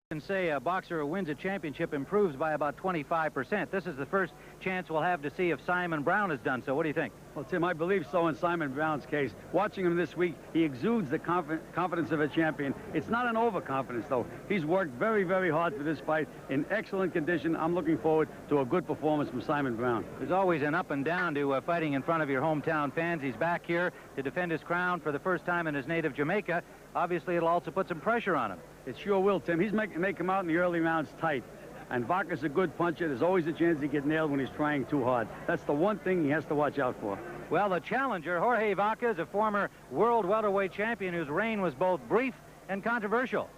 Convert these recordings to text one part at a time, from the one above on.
Can say a boxer who wins a championship improves by about 25%. This is the first chance we'll have to see if Simon Brown has done so. What do you think? Well, Tim, I believe so in Simon Brown's case. Watching him this week, he exudes the confidence of a champion. It's not an overconfidence, though. He's worked very, very hard for this fight in excellent condition. I'm looking forward to a good performance from Simon Brown. There's always an up and down to fighting in front of your hometown fans. He's back here to defend his crown for the first time in his native Jamaica. Obviously, it'll also put some pressure on him. It sure will, Tim. He's make him out in the early rounds tight. And Vaca's a good puncher. There's always a chance he gets nailed when he's trying too hard. That's the one thing he has to watch out for. Well, the challenger, Jorge Vaca, is a former world welterweight champion whose reign was both brief and controversial.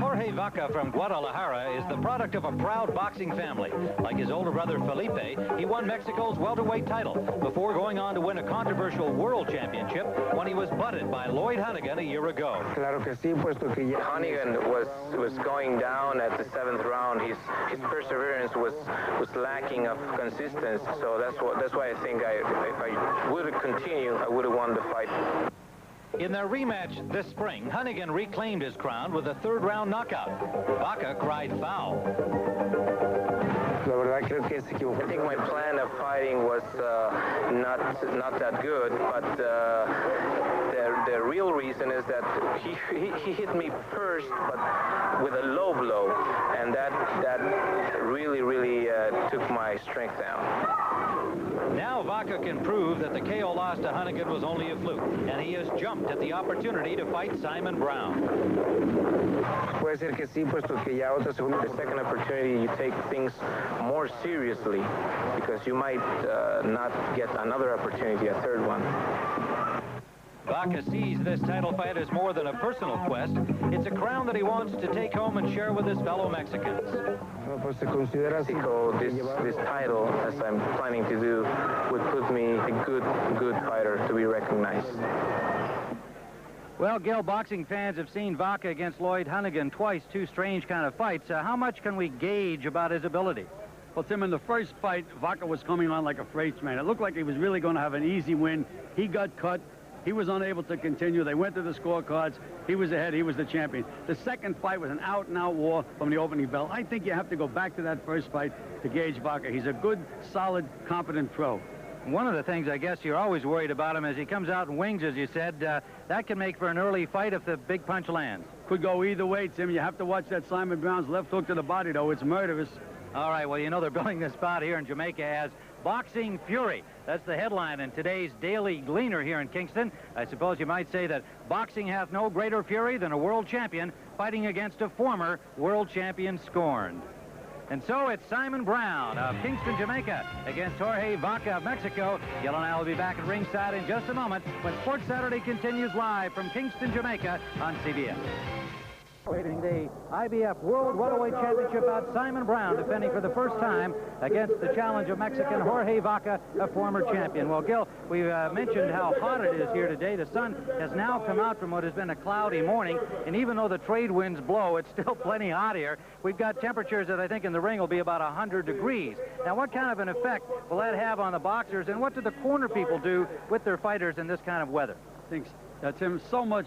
Jorge Vaca from Guadalajara is the product of a proud boxing family. Like his older brother Felipe, he won Mexico's welterweight title before going on to win a controversial world championship when he was butted by Lloyd Honeyghan a year ago. Honeyghan was going down at the 7th round. His perseverance was lacking of consistency. So that's why I think I would continue. I would have won the fight. In their rematch this spring, Honeyghan reclaimed his crown with a third-round knockout. Vaca cried foul. I think my plan of fighting was not that good, but the real reason is that he hit me first, but with a low blow, and that really took my strength down. Now Vaca can prove that the KO loss to Honeyghan was only a fluke, and he has jumped at the opportunity to fight Simon Brown. The second opportunity, you take things more seriously because you might not get another opportunity, a third one. Vaca sees this title fight as more than a personal quest. It's a crown that he wants to take home and share with his fellow Mexicans. Mexico, this title, as I'm planning to do, would put me a good fighter to be recognized. Well, Gil, boxing fans have seen Vaca against Lloyd Honeyghan twice, two strange kind of fights. How much can we gauge about his ability? Well, Tim, in the first fight, Vaca was coming on like a freight train. It looked like he was really going to have an easy win. He got cut. He was unable to continue. They went to the scorecards. He was ahead. He was the champion. The second fight was an out-and-out war from the opening bell. I think you have to go back to that first fight to gauge Vaca. He's a good, solid, competent pro. One of the things I guess you're always worried about him is he comes out and wings, as you said. That can make for an early fight if the big punch lands. Could go either way, Tim. You have to watch that Simon Brown's left hook to the body, though. It's murderous. All right, well, you know they're building this spot here in Jamaica as Boxing Fury. That's the headline in today's Daily Gleaner here in Kingston. I suppose you might say that boxing hath no greater fury than a world champion fighting against a former world champion scorned. And so it's Simon Brown of Kingston, Jamaica against Jorge Vaca of Mexico. Gil and I will be back at ringside in just a moment when Sports Saturday continues live from Kingston, Jamaica on CBS. Waiting the IBF World Welterweight Championship out, Simon Brown defending for the first time against the challenge of Mexican Jorge Vaca, a former champion. Well, Gil, we've mentioned how hot it is here today. The sun has now come out from what has been a cloudy morning, and even though the trade winds blow, it's still plenty hot here. We've got temperatures that I think in the ring will be about 100 degrees. Now, what kind of an effect will that have on the boxers, and what do the corner people do with their fighters in this kind of weather? Thanks. Tim, so much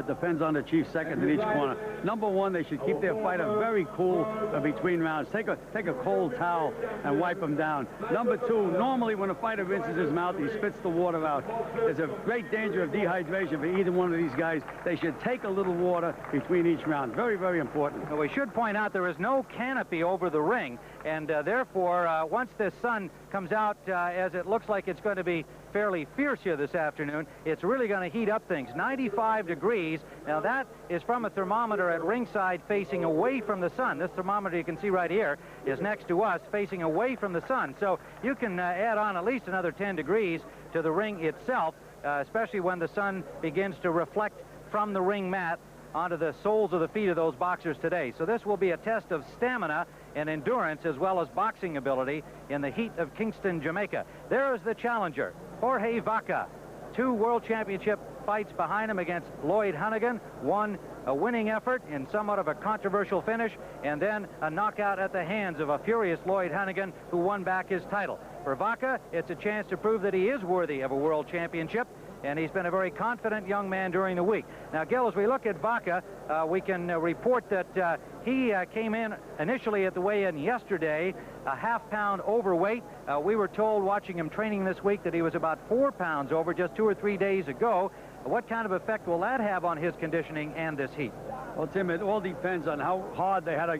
depends on the chief second in each corner. Number one, they should keep their fighter very cool between rounds. Take a cold towel and wipe them down. Number two, normally when a fighter rinses his mouth, he spits the water out. There's a great danger of dehydration for either one of these guys. They should take a little water between each round. Very, very important. Well, we should point out there is no canopy over the ring, and therefore, once this sun comes out, as it looks like it's going to be fairly fierce here this afternoon, it's really going to heat up things. 95 degrees. Now that is from a thermometer at ringside facing away from the sun. This thermometer you can see right here is next to us facing away from the sun. So you can add on at least another 10 degrees to the ring itself, especially when the sun begins to reflect from the ring mat onto the soles of the feet of those boxers today. So this will be a test of stamina and endurance as well as boxing ability in the heat of Kingston, Jamaica. There is the challenger, Jorge Vaca. 2 world championship fights behind him against Lloyd Honeyghan. One a winning effort in somewhat of a controversial finish, and then a knockout at the hands of a furious Lloyd Honeyghan who won back his title. For Vaca, it's a chance to prove that he is worthy of a world championship. and he's been a very confident young man during the week. Now, Gil, as we look at Vaca, we can report that he came in initially at the weigh-in yesterday, a half-pound overweight. We were told watching him training this week that he was about 4 pounds over just 2 or 3 days ago. What kind of effect will that have on his conditioning and this heat? Well, Tim, it all depends on how hard they had to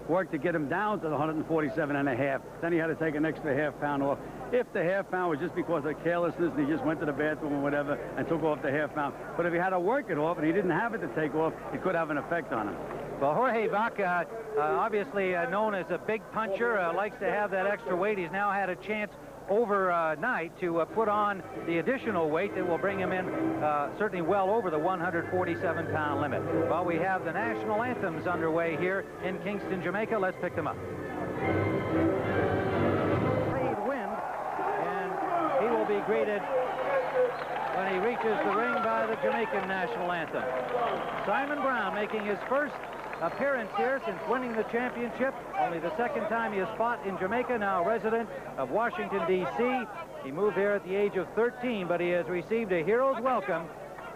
work to get him down to the 147.5. Then he had to take an extra half-pound off. If the half-pound was just because of carelessness and he just went to the bathroom or whatever and took off the half-pound. But if he had to work it off and he didn't have it to take off, it could have an effect on him. Well, Jorge Vaca, obviously known as a big puncher, likes to have that extra weight. He's now had a chance overnight to put on the additional weight that will bring him in certainly well over the 147-pound limit. While we have the national anthems underway here in Kingston, Jamaica, let's pick them up. Trade wind, and he will be greeted when he reaches the ring by the Jamaican national anthem. Simon Brown making his first appearance here since winning the championship. Only the second time he has fought in Jamaica, now resident of Washington, D.C. He moved here at the age of 13, but he has received a hero's welcome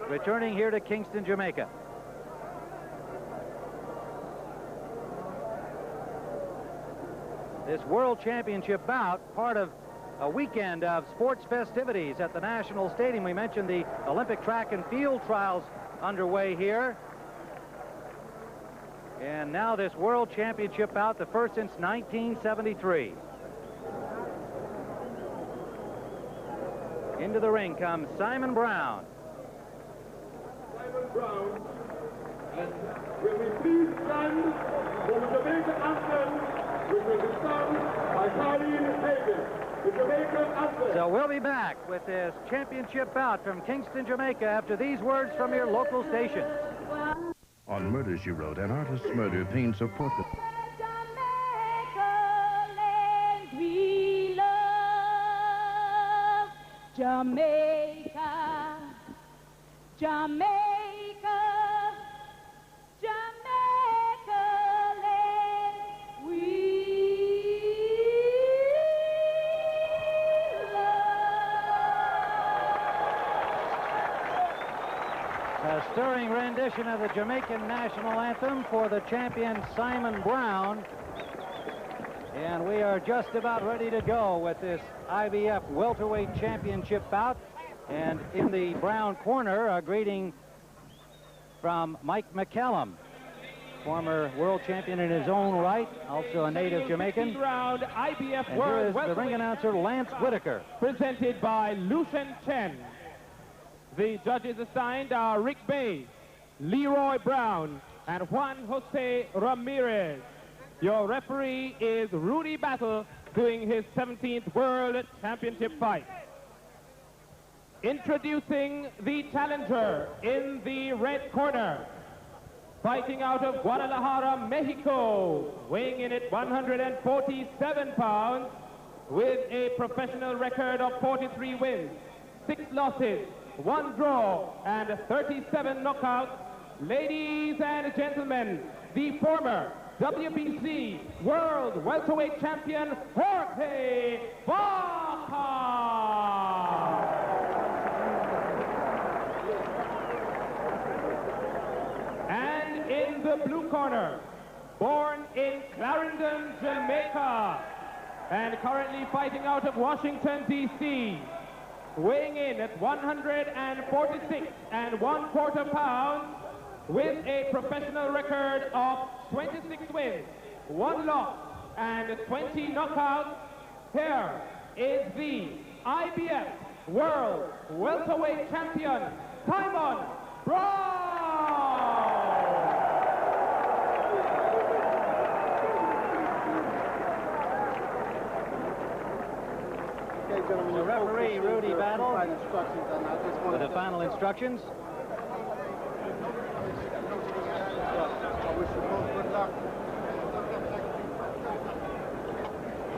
returning here to Kingston, Jamaica. This World Championship bout, part of a weekend of sports festivities at the National Stadium. We mentioned the Olympic track and field trials underway here. And now this World Championship bout, the first since 1973. Into the ring comes Simon Brown. Simon Brown, and will we please stand for the Jamaican anthem, which will be sung by Colleen Hagan, the Jamaican anthem. So we'll be back with this championship bout from Kingston, Jamaica, after these words from your local station. On Murder, She Wrote, an artist's murder paints a portrait. Jamaica, Jamaica, Jamaica, land we love. A stirring rendition of the Jamaican national anthem for the champion Simon Brown. And we are just about ready to go with this IBF welterweight championship bout. And in the brown corner, a greeting from Mike McCallum, former world champion in his own right, also a native Jamaican. Round IBF And World here is the Welterweight, ring announcer, Lance Whitaker. presented by Lucien Chen. The judges assigned are Rick Bay, Leroy Brown, and Juan Jose Ramirez. Your referee is Rudy Battle, doing his 17th World Championship fight. Introducing the challenger in the red corner, fighting out of Guadalajara, Mexico, weighing in at 147 pounds, with a professional record of 43 wins, 6 losses, 1 draw, and 37 knockouts. Ladies and gentlemen, the former WBC World Welterweight Champion, Jorge Vaca. And in the blue corner, born in Clarendon, Jamaica, and currently fighting out of Washington, D.C., weighing in at 146 1/4 pounds, with a professional record of 26 wins, 1 loss, and 20 knockouts. Here is the IBF World Welterweight Champion, Simon Brown. Okay, gentlemen, The referee, Rudy Battle, instructions on that. Just with the final instructions. I wish you both good luck.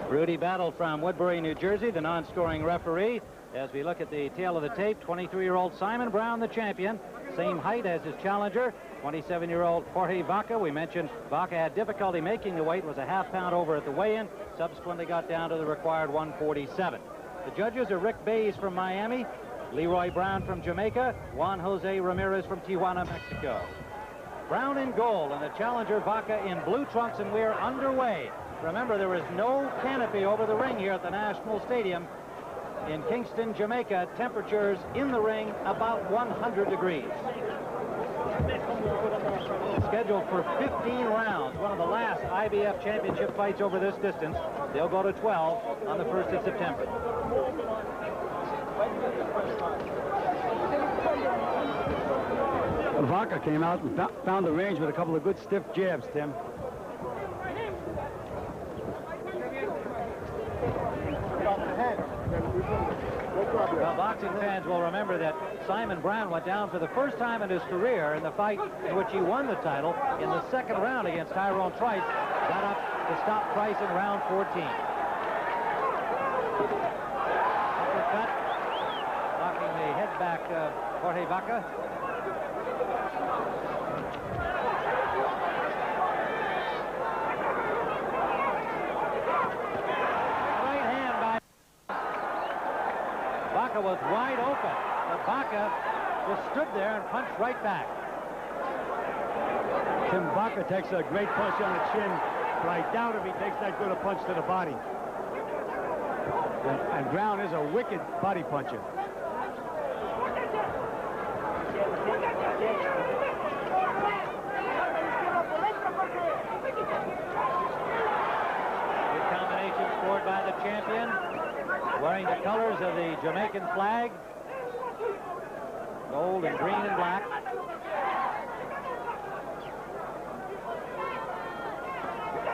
Rudy Battle from Woodbury, New Jersey, the non-scoring referee. As we look at the tail of the tape, 23-year-old Simon Brown, the champion, same height as his challenger, 27-year-old Jorge Vaca. We mentioned Vaca had difficulty making the weight, was a half-pound over at the weigh-in, subsequently got down to the required 147. The judges are Rick Bays from Miami, Leroy Brown from Jamaica, Juan Jose Ramirez from Tijuana, Mexico. Brown in gold and the challenger Vaca in blue trunks, and we're underway. Remember, there is no canopy over the ring here at the National Stadium in Kingston, Jamaica. Temperatures in the ring about 100 degrees. Scheduled for 15 rounds, one of the last IBF championship fights over this distance. They'll go to 12 on the 1st of September. Vaca came out and found the range with a couple of good stiff jabs, Tim. Well, boxing fans will remember that Simon Brown went down for the first time in his career in the fight in which he won the title in the second round against Tyrone Trice. Got up to stop Trice in round 14. Uppercut, knocking the head back Jorge Vaca. Vaca was wide open, but Vaca just stood there and punched right back. Tim, Vaca takes a great punch on the chin, but I doubt if he takes that good a punch to the body. And Brown is a wicked body puncher. Good combination scored by the champion, wearing the colors of the Jamaican flag, gold and green and black.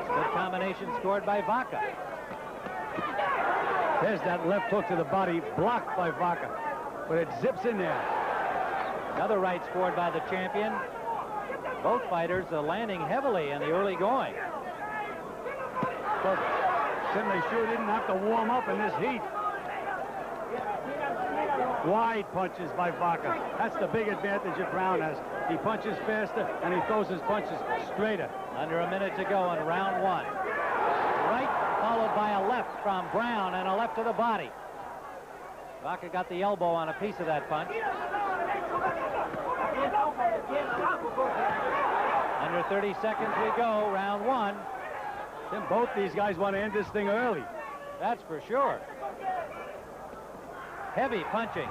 Good combination scored by Vaca. There's that left hook to the body, blocked by Vaca, but it zips in there. Another right scored by the champion. Both fighters landing heavily in the early going. But Tim, they sure didn't have to warm up in this heat. Wide punches by Vaca. That's the big advantage that Brown has. He punches faster and he throws his punches straighter. Under a minute to go in round one. Right followed by a left from Brown and a left to the body. Vaca got the elbow on a piece of that punch. Under 30 seconds we go, round one. Then both these guys want to end this thing early. That's for sure. Heavy punching.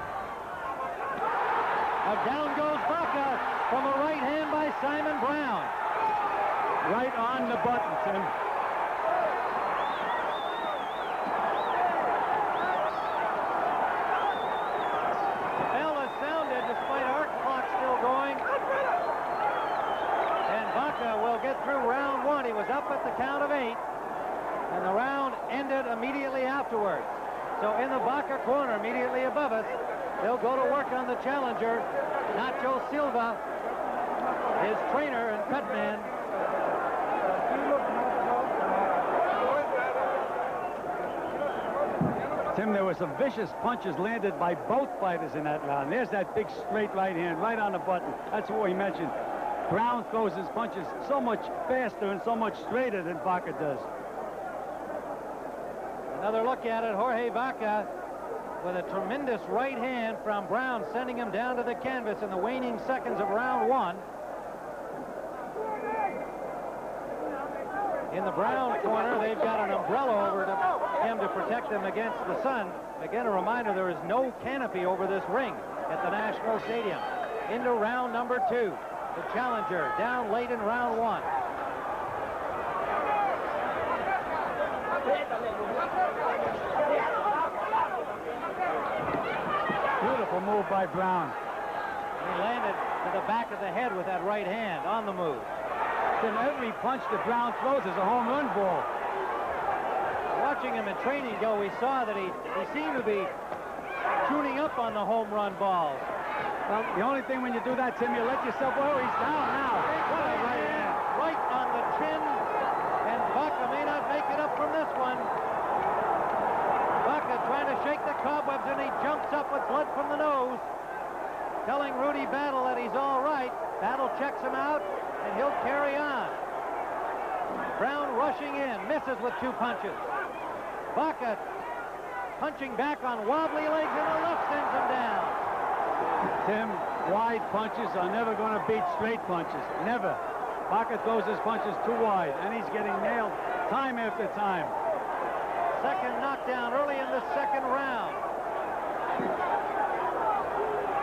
Now down goes Vaca from a right hand by Simon Brown. Right on the button, Tim. The bell has sounded despite our clock still going. And Vaca will get through round one. He was up at the count of 8. And the round ended immediately afterwards. So in the Vaca corner, immediately above us, they'll go to work on the challenger, Nacho Silva, his trainer and cut man. Tim, there were some vicious punches landed by both fighters in that round. There's that big straight right hand right on the button. That's what we mentioned. Brown throws his punches so much faster and so much straighter than Vaca does. Another look at it, Jorge Vaca with a tremendous right hand from Brown, sending him down to the canvas in the waning seconds of round one. In the Brown corner, they've got an umbrella over him to protect them against the sun. Again, a reminder, there is no canopy over this ring at the National Stadium. Into round number 2. The challenger down late in round one. Beautiful move by Brown. He landed to the back of the head with that right hand on the move. Then every punch that Brown throws is a home run ball. Watching him in training go, we saw that he seemed to be tuning up on the home run balls. Well, the only thing when you do that, Tim, you let yourself, oh, he's down now. What a right hand. Right on the chin, and Vaca may not make it up from this one. Vaca trying to shake the cobwebs, and he jumps up with blood from the nose, telling Rudy Battle that he's all right. Battle checks him out, and he'll carry on. Brown rushing in, misses with 2 punches. Vaca punching back on wobbly legs, and the left sends him down. Tim, wide punches are never going to beat straight punches. Never. Vaca throws his punches too wide, and he's getting nailed time after time. Second knockdown early in the second round.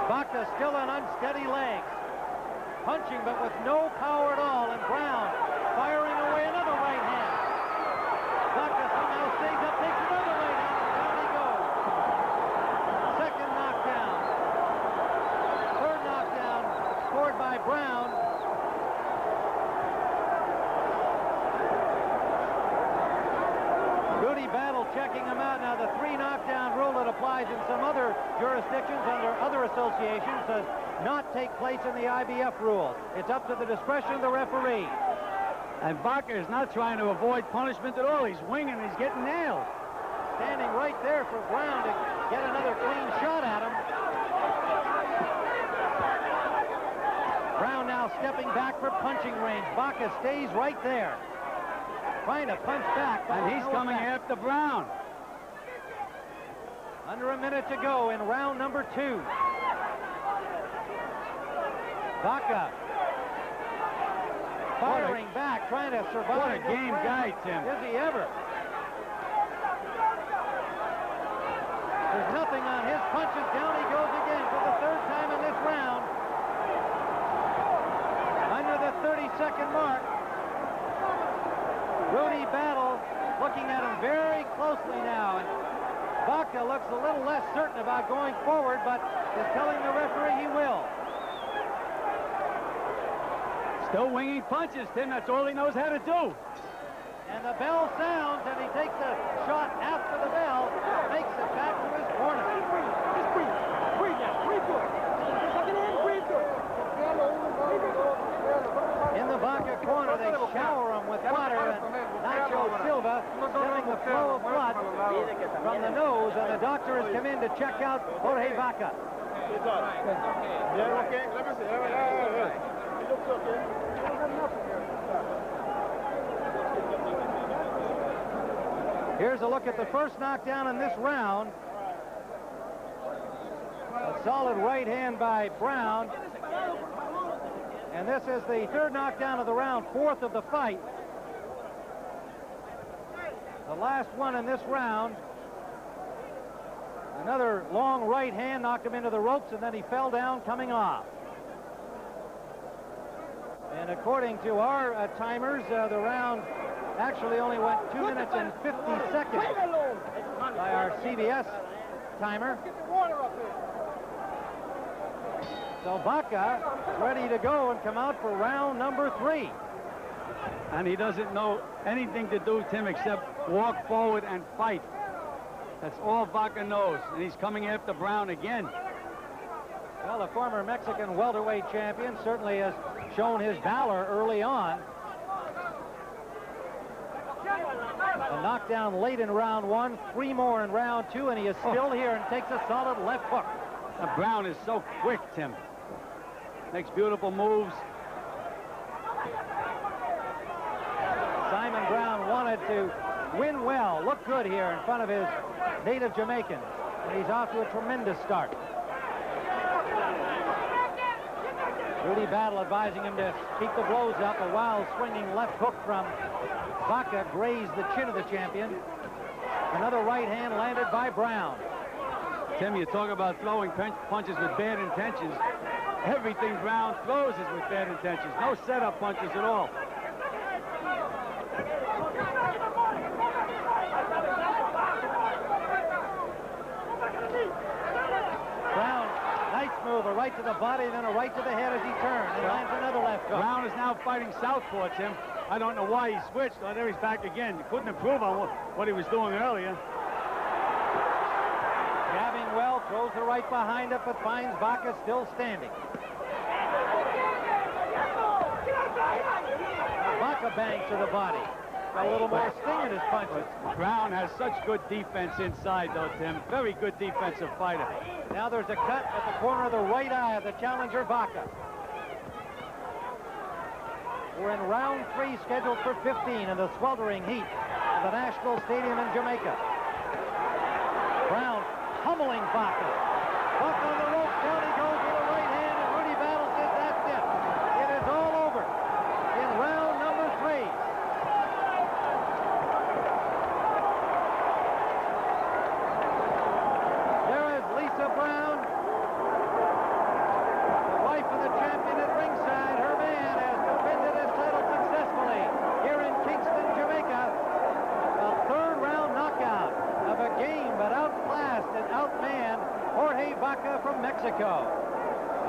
Vaca still on unsteady legs. Punching, but with no power at all, and Brown firing away another right hand. Vaca somehow stays up, takes another right hand, and down he goes. Second knockdown. Third knockdown scored by Brown. Rudy Battle checking him out. Now, the 3 knockdown rule that applies in some other jurisdictions under other associations does not take place in the IBF rules. It's up to the discretion of the referee. And Vaca is not trying to avoid punishment at all. He's winging, he's getting nailed. Standing right there for Brown to get another clean shot at him. Brown now stepping back for punching range. Vaca stays right there, trying to punch back. And he's coming after Brown. Under a minute to go in round number 2. Vaca firing back, trying to survive. What a game guy, Tim. Is he ever? There's nothing on his punches. Down he goes again for the 3rd time in this round. Under the 30-second mark. Rudy Battle looking at him very closely now. And Vaca looks a little less certain about going forward, but is telling the referee he will. Still winging punches, Tim. That's all he knows how to do. And the bell sounds, and he takes a shot after the bell, makes it back to his corner. In the Vaca corner, they shower him with water, and Nacho Silva stemming the flow of blood from the nose, and the doctor has come in to check out Jorge Vaca. Here's a look at the first knockdown in this round. A solid right hand by Brown. And this is the 3rd knockdown of the round, 4th of the fight. The last one in this round. Another long right hand knocked him into the ropes, and then he fell down coming off. And according to our timers, the round actually only went 2 minutes and 50 seconds by our CBS timer. So Vaca is ready to go and come out for round number 3. And he doesn't know anything to do, Tim, except walk forward and fight. That's all Vaca knows. And he's coming after Brown again. Well, the former Mexican welterweight champion certainly has shown his valor early on. A knockdown late in round 1, 3 more in round 2, and he is still here and takes a solid left hook. Now, Brown is so quick, Tim. Makes beautiful moves. Simon Brown wanted to win well, look good here in front of his native Jamaicans, and he's off to a tremendous start. Rudy Battle advising him to keep the blows up. A wild swinging left hook from Vaca grazed the chin of the champion. Another right hand landed by Brown. Tim, you talk about throwing punches with bad intentions. Everything Brown throws is with bad intentions. No setup punches at all. Brown, nice move, a right to the body, then a right to the head as he turns, and lands another left hook. Brown is now fighting southpaw, Tim. I don't know why he switched. Oh, there he's back again. You couldn't improve on what he was doing earlier. Jabbing well, throws the right behind it, but finds Vaca still standing. Vaca bangs to the body. Got a little more sting in his punches. Brown has such good defense inside, though, Tim. Very good defensive fighter. Now there's a cut at the corner of the right eye of the challenger, Vaca. We're in round 3, scheduled for 15 in the sweltering heat of the National Stadium in Jamaica. Brown pummeling Vaca. Vaca on the rope, down he goes. Mexico.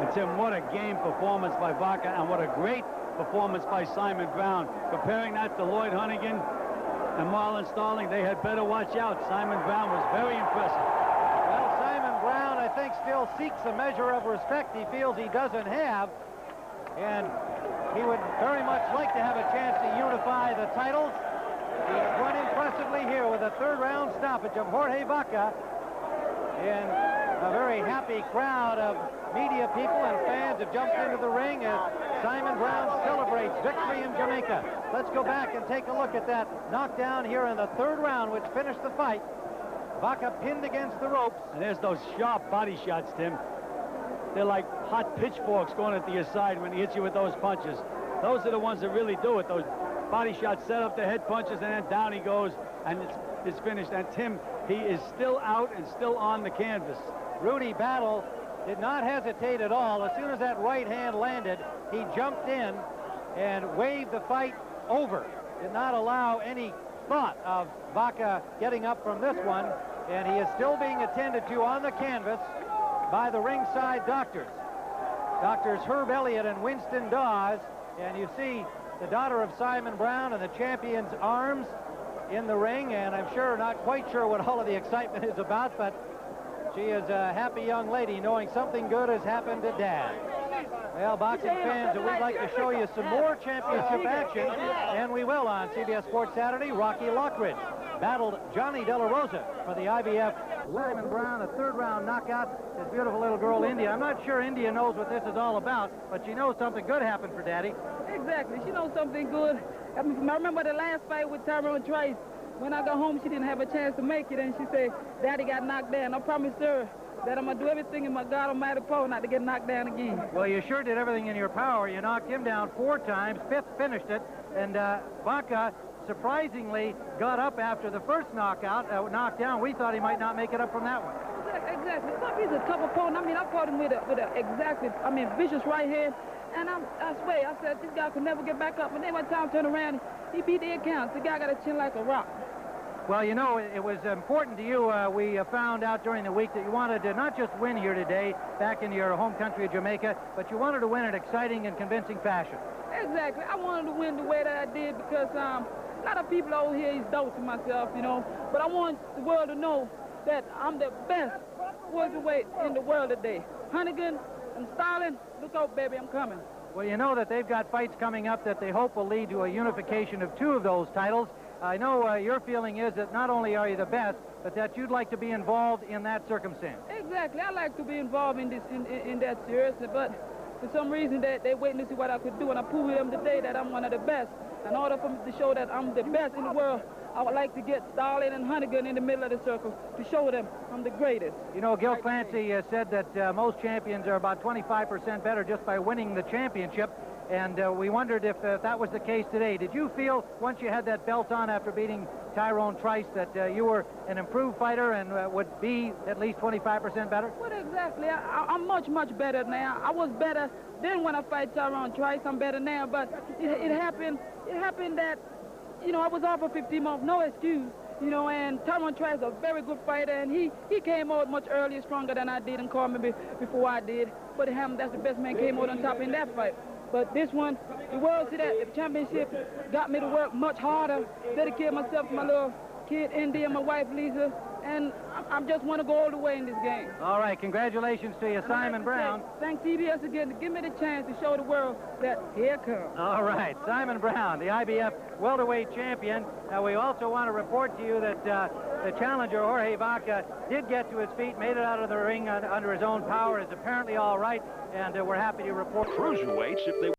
And Tim, what a game performance by Vaca, and what a great performance by Simon Brown. Comparing that to Lloyd Hunnigan and Marlon Starling, they had better watch out. Simon Brown was very impressive. Well, Simon Brown, I think, still seeks a measure of respect he feels he doesn't have. And he would very much like to have a chance to unify the titles. He won impressively here with a third-round stoppage of Jorge Vaca. And a very happy crowd of media people and fans have jumped into the ring as Simon Brown celebrates victory in Jamaica. Let's go back and take a look at that knockdown here in the third round, which finished the fight. Vaca pinned against the ropes. And there's those sharp body shots, Tim. They're like hot pitchforks going into your side when he hits you with those punches. Those are the ones that really do it. Those body shots set up the head punches, and then down he goes, and it's finished. And Tim, he is still out and still on the canvas. Rudy Battle did not hesitate at all. As soon as that right hand landed, he jumped in and waved the fight over. Did not allow any thought of Vaca getting up from this one, and he is still being attended to on the canvas by the ringside doctors. Doctors Herb Elliott and Winston Dawes, and you see the daughter of Simon Brown and the champion's arms in the ring, and I'm sure not quite sure what all of the excitement is about, but she is a happy young lady knowing something good has happened to Dad. Well, boxing fans, we'd like to show you some more championship action, and we will on CBS Sports Saturday. Rocky Lockridge battled Johnny De La Rosa for the IBF. Simon Brown, a third-round knockout. His beautiful little girl, India. I'm not sure India knows what this is all about, but she knows something good happened for Daddy. Exactly. She knows something good. I remember the last fight with Tyrone Trice. When I got home, she didn't have a chance to make it, and she said, Daddy got knocked down. I promised her that I'm going to do everything in my God Almighty power not to get knocked down again. Well, you sure did everything in your power. You knocked him down 4 times, 5th finished it, and Vaca surprisingly got up after the first knockdown. We thought he might not make it up from that one. Exactly. He's a tough opponent. I mean, I fought him with a vicious right hand, and I swear, I said, this guy could never get back up. And then by the time I turned around, he beat the accounts. The guy got a chin like a rock. Well, you know, it was important to you. We found out during the week that you wanted to not just win here today, back in your home country of Jamaica, but you wanted to win in exciting and convincing fashion. Exactly. I wanted to win the way that I did because a lot of people over here is doubting myself, you know. But I want the world to know that I'm the best welterweight in the world today. Hunnigan and Starling, look out, baby, I'm coming. Well, you know that they've got fights coming up that they hope will lead to a unification of 2 of those titles. I know your feeling is that not only are you the best, but that you'd like to be involved in that circumstance. Exactly. I like to be involved in this, in that series, but for some reason they're waiting to see what I could do, and I proved them today that I'm one of the best. In order for me to show that I'm the best in the world, I would like to get Starling and Hunnigan in the middle of the circle to show them I'm the greatest. You know, Gil Clancy said that most champions are about 25% better just by winning the championship, and we wondered if that was the case today. Did you feel, once you had that belt on after beating Tyrone Trice, that you were an improved fighter and would be at least 25% better? Well, exactly. I'm much, much better now. I was better then when I fight Tyrone Trice. I'm better now, but it happened that, you know, I was off for 15 months, no excuse, you know, and Tyrone Trice is a very good fighter, and he came out much earlier, stronger than I did, and called me before I did. But that's the best man came out on top in that fight. But this one, the world see that the championship got me to work much harder, dedicate myself to my little kid, India, my wife, Lisa, and I just want to go all the way in this game. All right, congratulations to you, Simon Brown. Thanks CBS again to give me the chance to show the world that here it comes. All right, Simon Brown, the IBF welterweight champion. Now, we also want to report to you that the challenger, Jorge Vaca, did get to his feet, made it out of the ring under his own power, is apparently all right, and we're happy to report. Cruiserweights, if they